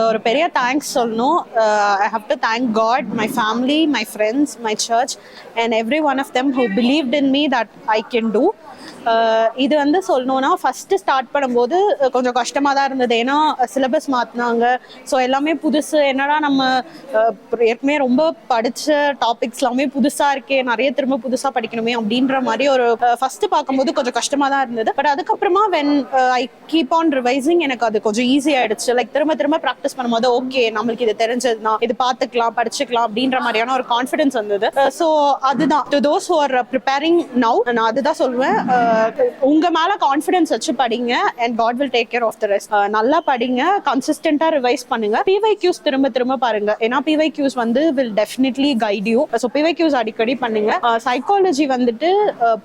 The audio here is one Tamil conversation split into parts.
ஒரு பெரிய தேங்க்ஸ் சொல்லணும். I have to thank God, my family, my friends, my church and every one of them who believed in me that I can do. இது வந்து சொல்லணும்னா ஃபஸ்ட்டு ஸ்டார்ட் பண்ணும்போது கொஞ்சம் கஷ்டமாக தான் இருந்தது. ஏன்னா சிலபஸ் மாற்றினாங்க. ஸோ எல்லாமே புதுசு. என்னடா நம்ம ஏற்கனவே ரொம்ப படித்த டாபிக்ஸ் எல்லாமே புதுசாக இருக்கே, நிறைய திரும்ப புதுசாக படிக்கணுமே அப்படின்ற மாதிரி ஒரு ஃபஸ்ட்டு பார்க்கும்போது கொஞ்சம் கஷ்டமாக தான் இருந்தது. பட் அதுக்கப்புறமா when I keep on revising எனக்கு அது கொஞ்சம் ஈஸி ஆயிடுச்சு. லைக் திரும்ப திரும்ப ப்ராக்டிஸ் பண்ணும்போது ஓகே நம்மளுக்கு இது தெரிஞ்சதுன்னா இது பார்த்துக்கலாம் படிச்சுக்கலாம் அப்படின்ற மாதிரியான ஒரு கான்ஃபிடன்ஸ் வந்தது. ஸோ அதுதான் to those who are preparing now நான் அதுதான் சொல்லுவேன். உங்க மேல கான்ஃபிடன்ஸ் வச்சு படிங்க and God will take care of the rest. நல்லா படிங்க, கன்சிஸ்டன்ட்டா ரிவைஸ் பண்ணுங்க, PYQs திரும்ப திரும்ப பாருங்க. ஏன்னா PYQs வந்து will definitely guide you. So PYQs அடிக்கடி பண்ணுங்க. சைக்காலஜி வந்துட்டு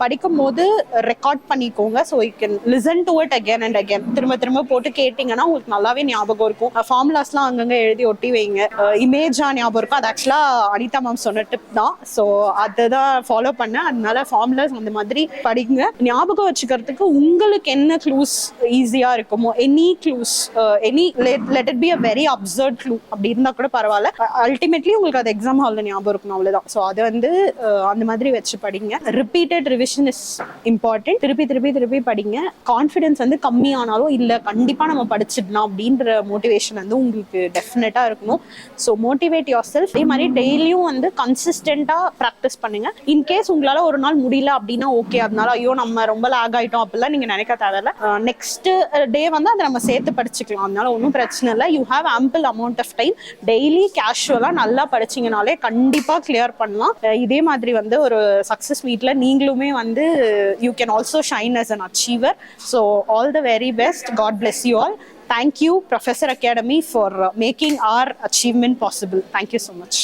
படிக்கும் போது ரெக்கார்ட் பண்ணிக்கோங்க. So you can listen to it again and again. திரும்ப திரும்ப போட்டு கேட்டீங்கன்னா உங்களுக்கு நல்லாவே ஞாபகம் இருக்கும். ஃபார்முலாஸ்லாம் அங்கங்க எழுதி ஒட்டி வைங்க. இமேஜா ஞாபகம் இருக்கும். அது ஆக்சுவலா அனிதா மேம் சொன்ன டிப் தான். ஸோ அதுதான் ஃபாலோ பண்ண. அதனால ஃபார்முலாஸ் அந்த மாதிரி படிங்க. ஞாபகம் வச்சுக்கிறதுக்கு உங்களுக்கு என்ன க்ளூஸ் ஈஸியா இருக்குமோ, any clues, any let it be a very absurd clue அப்படி இருந்தா கூட பரவாயில்ல. அல்டிமேட்லி உங்களுக்கு அது எக்ஸாம் ஹாலில் ஞாபகம் இருக்கணும், அவ்வளவுதான். ஸோ அது வந்து அந்த மாதிரி வச்சு படிங்க. Repeated revision is important. திருப்பி திருப்பி திருப்பி படிங்க. கான்ஃபிடன்ஸ் வந்து கம்மியானாலும் இல்லை கண்டிப்பா நம்ம படிச்சிடலாம் அப்படின்ற மோட்டிவேஷன் வந்து உங்களுக்கு டெஃபினட்டா இருக்கணும். So motivate your self. அதே மாதிரி டெய்லியும் வந்து கன்சிஸ்டண்டா ப்ராக்டிஸ் பண்ணுங்க. இன்கேஸ் உங்களால ஒரு நாள் முடியல அப்படின்னா ஓகே, அதனால ஐயோ நம்ம ரொம்ப லாக் ஆயிட்டோம் அப்படிலாம் நீங்க நினைக்க தேவையில்ல. நெக்ஸ்ட் டே வந்து அதை நம்ம சேர்த்து படிச்சுக்கலாம். அதனால ஒன்றும் பிரச்சனை இல்லை. You have ample amount of time. Daily கேஷுவலா நல்லா படிச்சிங்கனாலே கண்டிப்பா கிளியர் பண்ணலாம். இதே மாதிரி வந்து ஒரு சக்சஸ் மீட்ல நீங்களுமே வந்து you can also shine as an achiever. So all the very best. God bless you all. Thank you, Professor Academy, for making our achievement possible. Thank you so much.